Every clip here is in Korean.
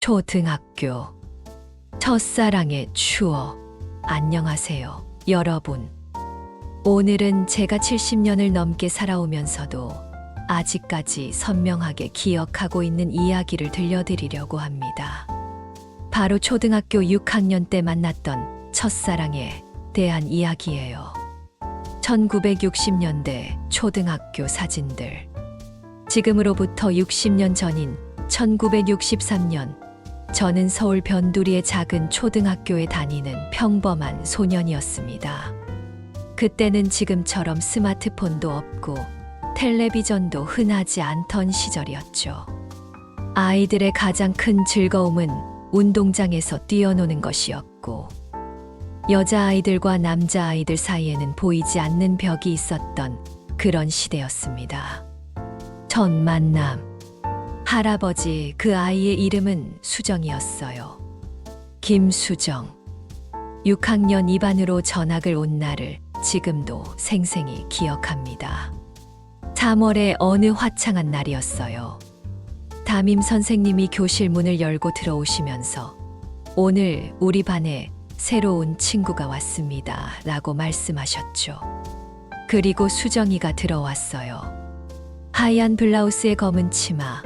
초등학교 첫사랑의 추억. 안녕하세요, 여러분. 오늘은 제가 70년을 넘게 살아오면서도 아직까지 선명하게 기억하고 있는 이야기를 들려드리려고 합니다. 바로 초등학교 6학년 때 만났던 첫사랑에 대한 이야기예요. 1960년대 초등학교 사진들. 지금으로부터 60년 전인 1963년, 저는 서울 변두리의 작은 초등학교에 다니는 평범한 소년이었습니다. 그때는 지금처럼 스마트폰도 없고 텔레비전도 흔하지 않던 시절이었죠. 아이들의 가장 큰 즐거움은 운동장에서 뛰어노는 것이었고, 여자아이들과 남자아이들 사이에는 보이지 않는 벽이 있었던 그런 시대였습니다. 첫 만남. 할아버지, 그 아이의 이름은 수정이었어요. 김수정. 6학년 2반으로 전학을 온 날을 지금도 생생히 기억합니다. 3월의 어느 화창한 날이었어요. 담임 선생님이 교실 문을 열고 들어오시면서 "오늘 우리 반에 새로운 친구가 왔습니다" 라고 말씀하셨죠. 그리고 수정이가 들어왔어요. 하얀 블라우스에 검은 치마,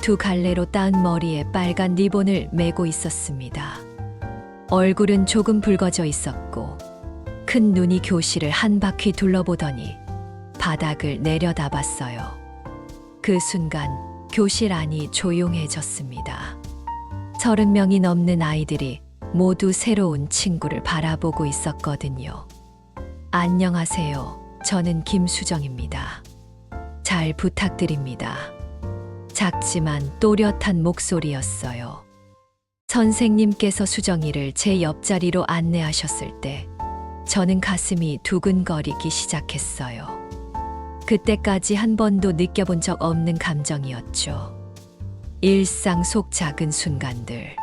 두 갈래로 따은 머리에 빨간 리본을 메고 있었습니다. 얼굴은 조금 붉어져 있었고, 큰 눈이 교실을 한 바퀴 둘러보더니 바닥을 내려다봤어요. 그 순간 교실 안이 조용해졌습니다. 30명이 넘는 아이들이 모두 새로운 친구를 바라보고 있었거든요. "안녕하세요. 저는 김수정입니다. 잘 부탁드립니다." 작지만 또렷한 목소리였어요. 선생님께서 수정이를 제 옆자리로 안내하셨을 때 저는 가슴이 두근거리기 시작했어요. 그때까지 한 번도 느껴본 적 없는 감정이었죠. 일상 속 작은 순간들.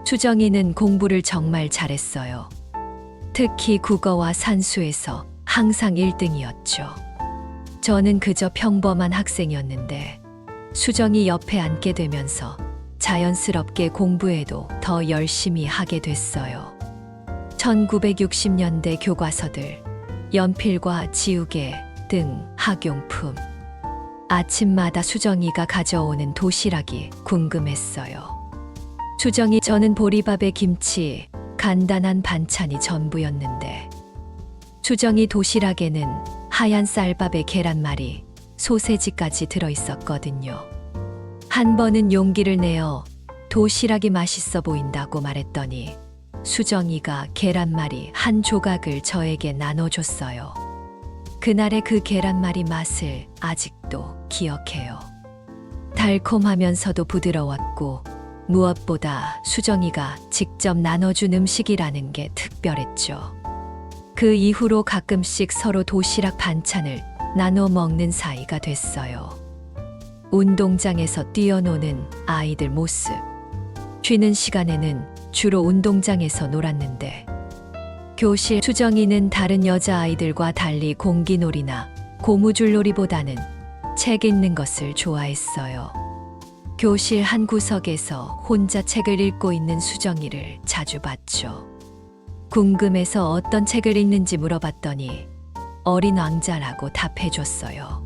수정이는 공부를 정말 잘했어요. 특히 국어와 산수에서 항상 1등이었죠. 저는 그저 평범한 학생이었는데 수정이 옆에 앉게 되면서 자연스럽게 공부에도 더 열심히 하게 됐어요. 1960년대 교과서들, 연필과 지우개 등 학용품. 아침마다 수정이가 가져오는 도시락이 궁금했어요. 저는 보리밥에 김치, 간단한 반찬이 전부였는데, 수정이 도시락에는 하얀 쌀밥에 계란말이, 소세지까지 들어있었거든요. 한 번은 용기를 내어 "도시락이 맛있어 보인다고" 말했더니 수정이가 계란말이 한 조각을 저에게 나눠줬어요. 그날의 그 계란말이 맛을 아직도 기억해요. 달콤하면서도 부드러웠고, 무엇보다 수정이가 직접 나눠준 음식이라는 게 특별했죠. 그 이후로 가끔씩 서로 도시락 반찬을 나눠 먹는 사이가 됐어요. 운동장에서 뛰어노는 아이들 모습. 쉬는 시간에는 주로 운동장에서 놀았는데, 교실 수정이는 다른 여자아이들과 달리 공기놀이나 고무줄놀이보다는 책 읽는 것을 좋아했어요. 교실 한 구석에서 혼자 책을 읽고 있는 수정이를 자주 봤죠. 궁금해서 어떤 책을 읽는지 물어봤더니 어린 왕자라고 답해줬어요.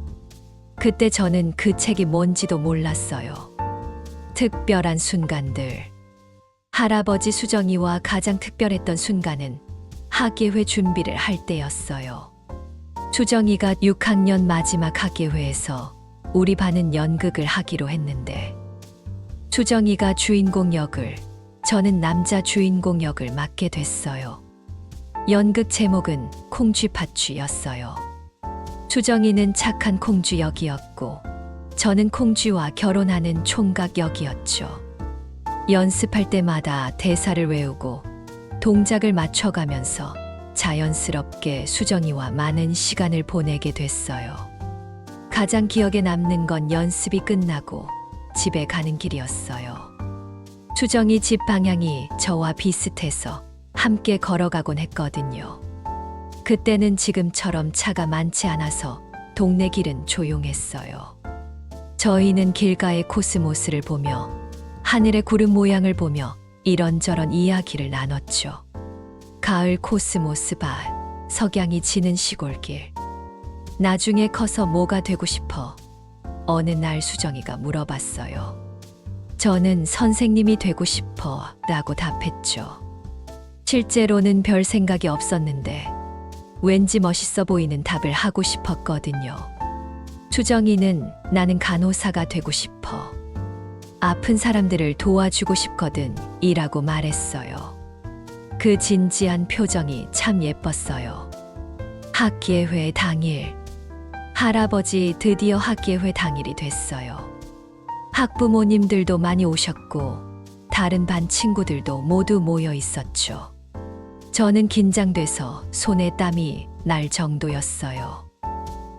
그때 저는 그 책이 뭔지도 몰랐어요. 특별한 순간들. 할아버지 수정이와 가장 특별했던 순간은 학예회 준비를 할 때였어요. 수정이가 6학년 마지막 학예회에서 우리 반은 연극을 하기로 했는데, 수정이가 주인공 역을, 저는 남자 주인공 역을 맡게 됐어요. 연극 제목은 콩쥐팥쥐였어요. 수정이는 착한 콩쥐 역이었고, 저는 콩쥐와 결혼하는 총각 역이었죠. 연습할 때마다 대사를 외우고 동작을 맞춰가면서 자연스럽게 수정이와 많은 시간을 보내게 됐어요. 가장 기억에 남는 건 연습이 끝나고 집에 가는 길이었어요. 수정이 집 방향이 저와 비슷해서 함께 걸어가곤 했거든요. 그때는 지금처럼 차가 많지 않아서 동네 길은 조용했어요. 저희는 길가의 코스모스를 보며 하늘의 구름 모양을 보며 이런저런 이야기를 나눴죠. 가을 코스모스 밭, 석양이 지는 시골길. 나중에 커서 뭐가 되고 싶어? 어느 날 수정이가 물어봤어요. 저는 선생님이 되고 싶어 라고 답했죠. 실제로는 별 생각이 없었는데 왠지 멋있어 보이는 답을 하고 싶었거든요. 수정이는 나는 간호사가 되고 싶어. 아픈 사람들을 도와주고 싶거든 이라고 말했어요. 그 진지한 표정이 참 예뻤어요. 학예회 당일. 할아버지 드디어 학예회 당일이 됐어요. 학부모님들도 많이 오셨고 다른 반 친구들도 모두 모여 있었죠. 저는 긴장돼서 손에 땀이 날 정도였어요.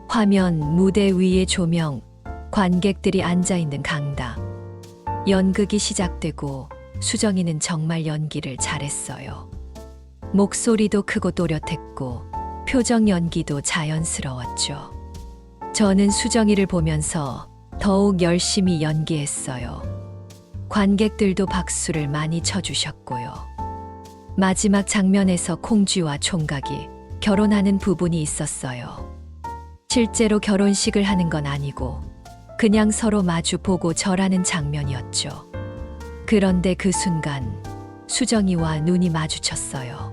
화면, 무대 위의 조명, 관객들이 앉아있는 강당. 연극이 시작되고 수정이는 정말 연기를 잘했어요. 목소리도 크고 또렷했고 표정 연기도 자연스러웠죠. 저는 수정이를 보면서 더욱 열심히 연기했어요. 관객들도 박수를 많이 쳐주셨고요. 마지막 장면에서 콩쥐와 총각이 결혼하는 부분이 있었어요. 실제로 결혼식을 하는 건 아니고 그냥 서로 마주 보고 절하는 장면이었죠. 그런데 그 순간 수정이와 눈이 마주쳤어요.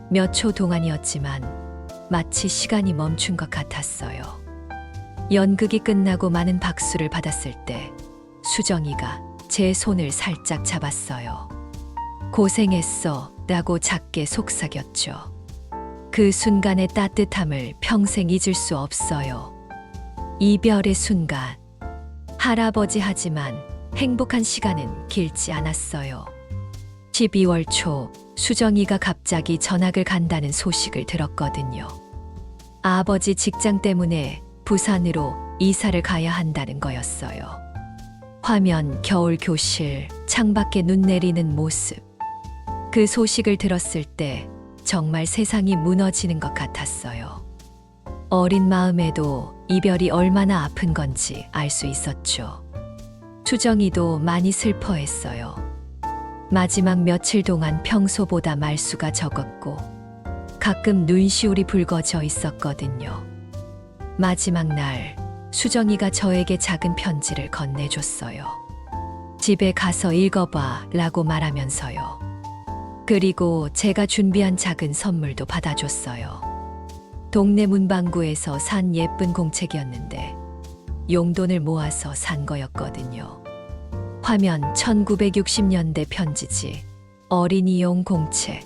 몇 초 동안이었지만 마치 시간이 멈춘 것 같았어요. 연극이 끝나고 많은 박수를 받았을 때 수정이가 제 손을 살짝 잡았어요. 고생했어 라고 작게 속삭였죠. 그 순간의 따뜻함을 평생 잊을 수 없어요. 이별의 순간. 할아버지 하지만 행복한 시간은 길지 않았어요. 12월 초 수정이가 갑자기 전학을 간다는 소식을 들었거든요. 아버지 직장 때문에 부산으로 이사를 가야 한다는 거였어요. 화면, 겨울 교실, 창밖에 눈 내리는 모습. 그 소식을 들었을 때 정말 세상이 무너지는 것 같았어요. 어린 마음에도 이별이 얼마나 아픈 건지 알 수 있었죠. 수정이도 많이 슬퍼했어요. 마지막 며칠 동안 평소보다 말수가 적었고 가끔 눈시울이 붉어져 있었거든요. 마지막 날 수정이가 저에게 작은 편지를 건네줬어요. 집에 가서 읽어봐 라고 말하면서요. 그리고 제가 준비한 작은 선물도 받아줬어요. 동네 문방구에서 산 예쁜 공책이었는데 용돈을 모아서 산 거였거든요. 화면 1960년대 편지지. 어린이용 공책.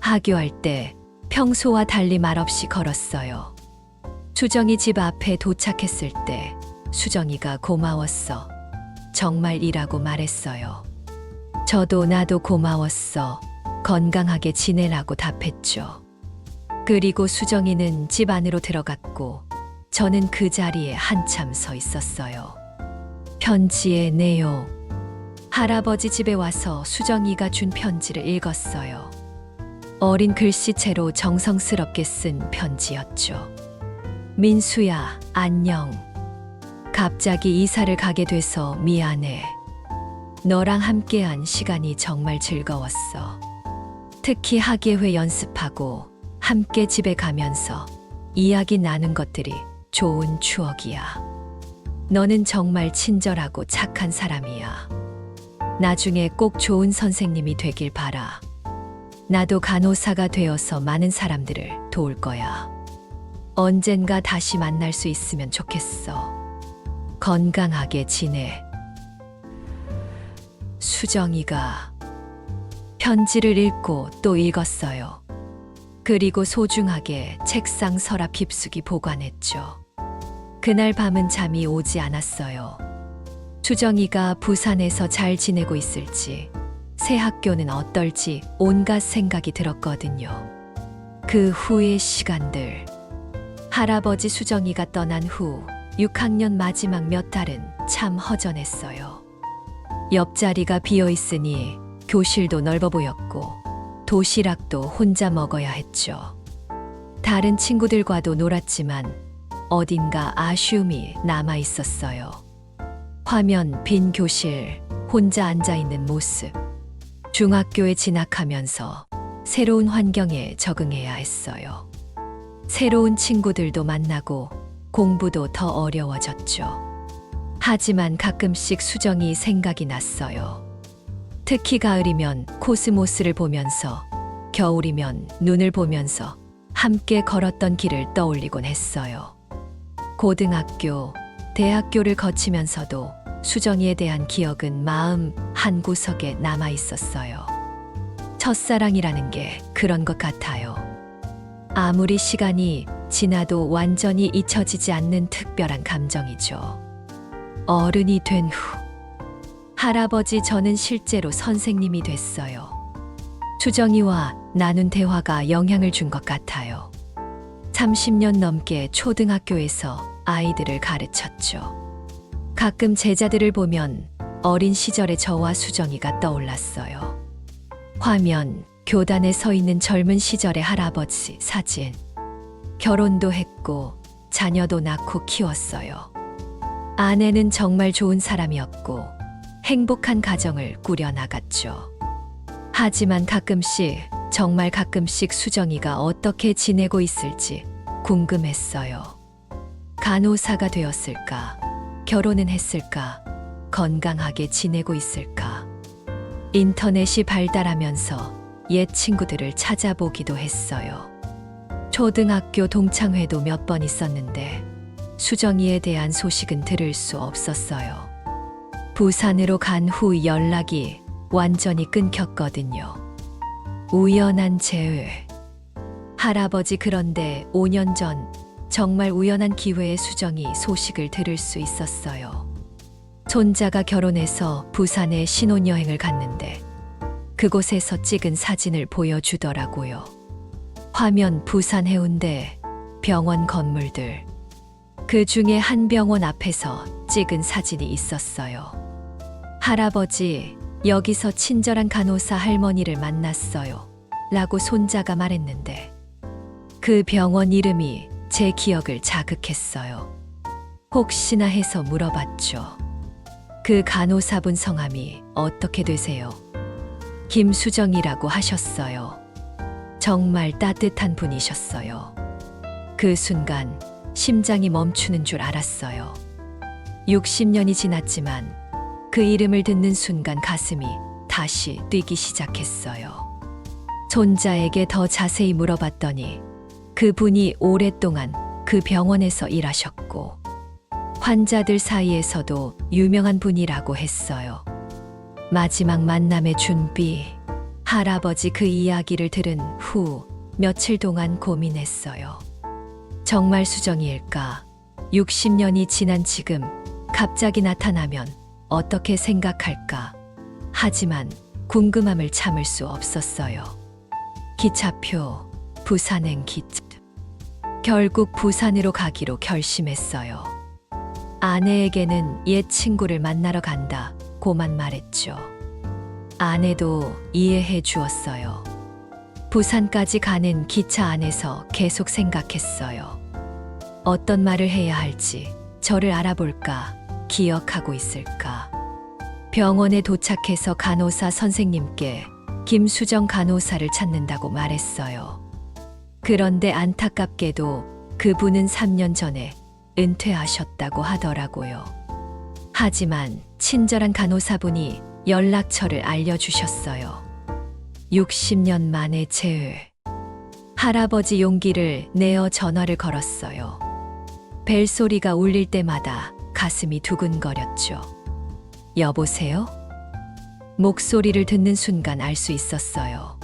하교할 때 평소와 달리 말없이 걸었어요. 수정이 집 앞에 도착했을 때 수정이가 고마웠어. 정말이라고 말했어요. 저도 나도 고마웠어. 건강하게 지내라고 답했죠. 그리고 수정이는 집 안으로 들어갔고 저는 그 자리에 한참 서 있었어요. 편지의 내용. 할아버지 집에 와서 수정이가 준 편지를 읽었어요. 어린 글씨체로 정성스럽게 쓴 편지였죠. 민수야, 안녕. 갑자기 이사를 가게 돼서 미안해. 너랑 함께한 시간이 정말 즐거웠어. 특히 학예회 연습하고 함께 집에 가면서 이야기 나눈 것들이 좋은 추억이야. 너는 정말 친절하고 착한 사람이야. 나중에 꼭 좋은 선생님이 되길 바라. 나도 간호사가 되어서 많은 사람들을 도울 거야. 언젠가 다시 만날 수 있으면 좋겠어. 건강하게 지내. 수정이가 편지를 읽고 또 읽었어요. 그리고 소중하게 책상 서랍 깊숙이 보관했죠. 그날 밤은 잠이 오지 않았어요. 수정이가 부산에서 잘 지내고 있을지, 새 학교는 어떨지 온갖 생각이 들었거든요. 그 후의 시간들. 할아버지 수정이가 떠난 후 6학년 마지막 몇 달은 참 허전했어요. 옆자리가 비어 있으니 교실도 넓어 보였고 도시락도 혼자 먹어야 했죠. 다른 친구들과도 놀았지만 어딘가 아쉬움이 남아 있었어요. 화면 빈 교실, 혼자 앉아 있는 모습. 중학교에 진학하면서 새로운 환경에 적응해야 했어요. 새로운 친구들도 만나고 공부도 더 어려워졌죠. 하지만 가끔씩 수정이 생각이 났어요. 특히 가을이면 코스모스를 보면서, 겨울이면 눈을 보면서 함께 걸었던 길을 떠올리곤 했어요. 고등학교, 대학교를 거치면서도 수정이에 대한 기억은 마음 한구석에 남아 있었어요. 첫사랑이라는 게 그런 것 같아요. 아무리 시간이 지나도 완전히 잊혀지지 않는 특별한 감정이죠. 어른이 된 후, 할아버지 저는 실제로 선생님이 됐어요. 수정이와 나눈 대화가 영향을 준 것 같아요. 30년 넘게 초등학교에서 아이들을 가르쳤죠. 가끔 제자들을 보면 어린 시절의 저와 수정이가 떠올랐어요. 화면, 교단에 서 있는 젊은 시절의 할아버지 사진. 결혼도 했고 자녀도 낳고 키웠어요. 아내는 정말 좋은 사람이었고 행복한 가정을 꾸려나갔죠. 하지만 가끔씩, 정말 가끔씩 수정이가 어떻게 지내고 있을지 궁금했어요. 간호사가 되었을까? 결혼은 했을까? 건강하게 지내고 있을까? 인터넷이 발달하면서 옛 친구들을 찾아보기도 했어요. 초등학교 동창회도 몇 번 있었는데 수정이에 대한 소식은 들을 수 없었어요. 부산으로 간 후 연락이 완전히 끊겼거든요. 우연한 재회. 할아버지, 그런데 5년 전 정말 우연한 기회에 수정이 소식을 들을 수 있었어요. 손자가 결혼해서 부산에 신혼여행을 갔는데 그곳에서 찍은 사진을 보여주더라고요. 화면 부산 해운대 병원 건물들. 그 중에 한 병원 앞에서 찍은 사진이 있었어요. 할아버지, 여기서 친절한 간호사 할머니를 만났어요. 라고 손자가 말했는데 그 병원 이름이 제 기억을 자극했어요. 혹시나 해서 물어봤죠. 그 간호사분 성함이 어떻게 되세요? 김수정이라고 하셨어요. 정말 따뜻한 분이셨어요. 그 순간 심장이 멈추는 줄 알았어요. 60년이 지났지만 그 이름을 듣는 순간 가슴이 다시 뛰기 시작했어요. 손자에게 더 자세히 물어봤더니 그분이 오랫동안 그 병원에서 일하셨고 환자들 사이에서도 유명한 분이라고 했어요. 마지막 만남의 준비. 할아버지 그 이야기를 들은 후 며칠 동안 고민했어요. 정말 수정이일까? 60년이 지난 지금 갑자기 나타나면 어떻게 생각할까? 하지만 궁금함을 참을 수 없었어요. 기차표, 부산행 기차. 결국 부산으로 가기로 결심했어요. 아내에게는 옛 친구를 만나러 간다 고만 말했죠. 아내도 이해해 주었어요. 부산까지 가는 기차 안에서 계속 생각했어요. 어떤 말을 해야 할지, 저를 알아볼까, 기억하고 있을까. 병원에 도착해서 간호사 선생님께 김수정 간호사를 찾는다고 말했어요. 그런데 안타깝게도 그분은 3년 전에 은퇴하셨다고 하더라고요. 하지만 친절한 간호사분이 연락처를 알려주셨어요. 60년 만에 재회. 할아버지 용기를 내어 전화를 걸었어요. 벨소리가 울릴 때마다 가슴이 두근거렸죠. 여보세요? 목소리를 듣는 순간 알 수 있었어요.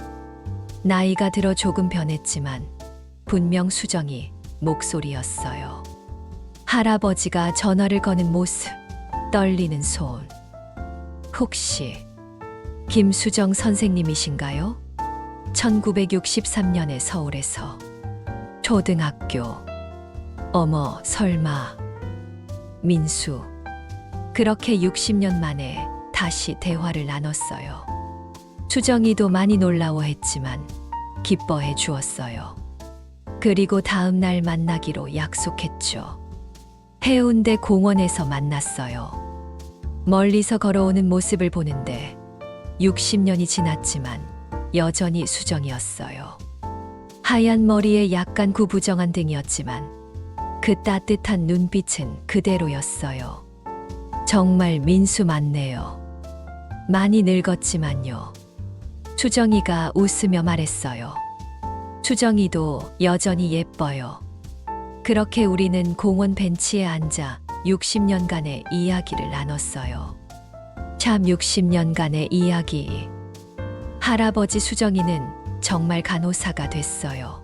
나이가 들어 조금 변했지만 분명 수정이 목소리였어요. 할아버지가 전화를 거는 모습, 떨리는 손. 혹시 김수정 선생님이신가요? 1963년에 서울에서 초등학교. 어머, 설마. 민수. 그렇게 60년 만에 다시 대화를 나눴어요. 수정이도 많이 놀라워했지만 기뻐해 주었어요. 그리고 다음 날 만나기로 약속했죠. 해운대 공원에서 만났어요. 멀리서 걸어오는 모습을 보는데 60년이 지났지만 여전히 수정이었어요. 하얀 머리에 약간 구부정한 등이었지만 그 따뜻한 눈빛은 그대로였어요. 정말 민수 맞네요. 많이 늙었지만요. 수정이가 웃으며 말했어요. 수정이도 여전히 예뻐요. 그렇게 우리는 공원 벤치에 앉아 60년간의 이야기를 나눴어요. 참 60년간의 이야기. 할아버지 수정이는 정말 간호사가 됐어요.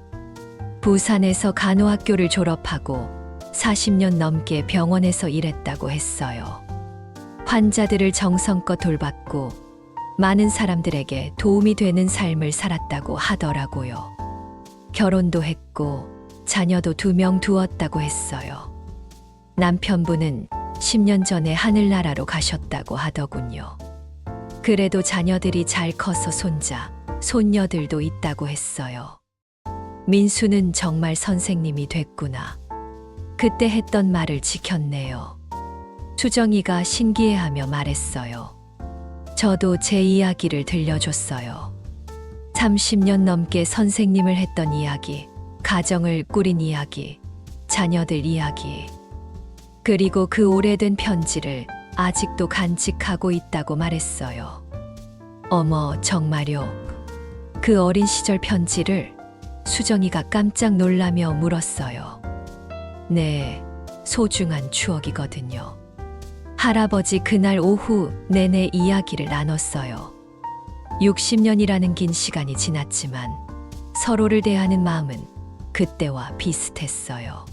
부산에서 간호학교를 졸업하고 40년 넘게 병원에서 일했다고 했어요. 환자들을 정성껏 돌봤고 많은 사람들에게 도움이 되는 삶을 살았다고 하더라고요. 결혼도 했고 자녀도 2명 두었다고 했어요. 남편분은 10년 전에 하늘나라로 가셨다고 하더군요. 그래도 자녀들이 잘 커서 손자, 손녀들도 있다고 했어요. 민수는 정말 선생님이 됐구나. 그때 했던 말을 지켰네요. 수정이가 신기해하며 말했어요. 저도 제 이야기를 들려줬어요. 30년 넘게 선생님을 했던 이야기, 가정을 꾸린 이야기, 자녀들 이야기. 그리고 그 오래된 편지를 아직도 간직하고 있다고 말했어요. 어머, 정말요? 그 어린 시절 편지를? 수정이가 깜짝 놀라며 물었어요. 네, 소중한 추억이거든요. 할아버지 그날 오후 내내 이야기를 나눴어요. 60년이라는 긴 시간이 지났지만 서로를 대하는 마음은 그때와 비슷했어요.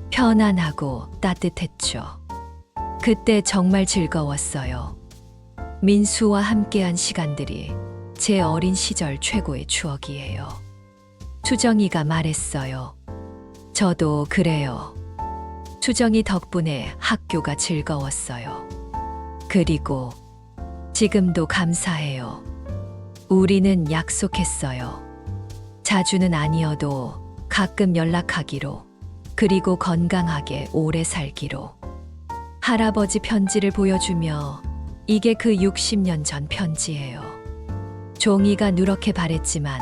편안하고 따뜻했죠. 그때 정말 즐거웠어요. 민수와 함께한 시간들이 제 어린 시절 최고의 추억이에요. 수정이가 말했어요. 저도 그래요. 수정이 덕분에 학교가 즐거웠어요. 그리고 지금도 감사해요. 우리는 약속했어요. 자주는 아니어도 가끔 연락하기로, 그리고 건강하게 오래 살기로. 할아버지 편지를 보여주며 이게 그 60년 전 편지예요. 종이가 누렇게 바랬지만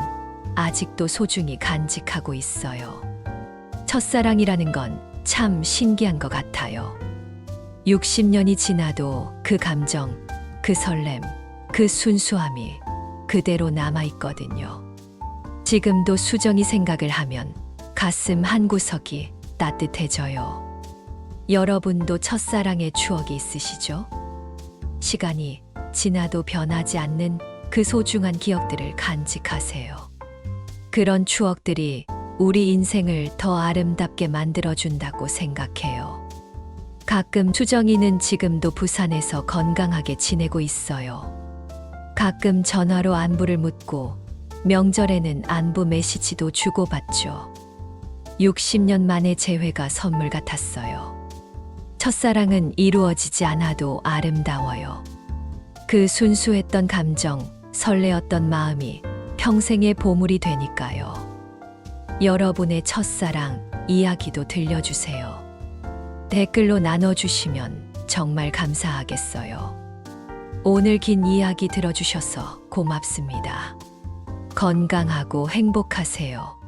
아직도 소중히 간직하고 있어요. 첫사랑이라는 건 참 신기한 것 같아요. 60년이 지나도 그 감정, 그 설렘, 그 순수함이 그대로 남아있거든요. 지금도 수정이 생각을 하면 가슴 한구석이 따뜻해져요. 여러분도 첫사랑의 추억이 있으시죠? 시간이 지나도 변하지 않는 그 소중한 기억들을 간직하세요. 그런 추억들이 우리 인생을 더 아름답게 만들어준다고 생각해요. 가끔 수정이는 지금도 부산에서 건강하게 지내고 있어요. 가끔 전화로 안부를 묻고 명절에는 안부 메시지도 주고받죠. 60년 만의 재회가 선물 같았어요. 첫사랑은 이루어지지 않아도 아름다워요. 그 순수했던 감정, 설레었던 마음이 평생의 보물이 되니까요. 여러분의 첫사랑 이야기도 들려주세요. 댓글로 나눠주시면 정말 감사하겠어요. 오늘 긴 이야기 들어주셔서 고맙습니다. 건강하고 행복하세요.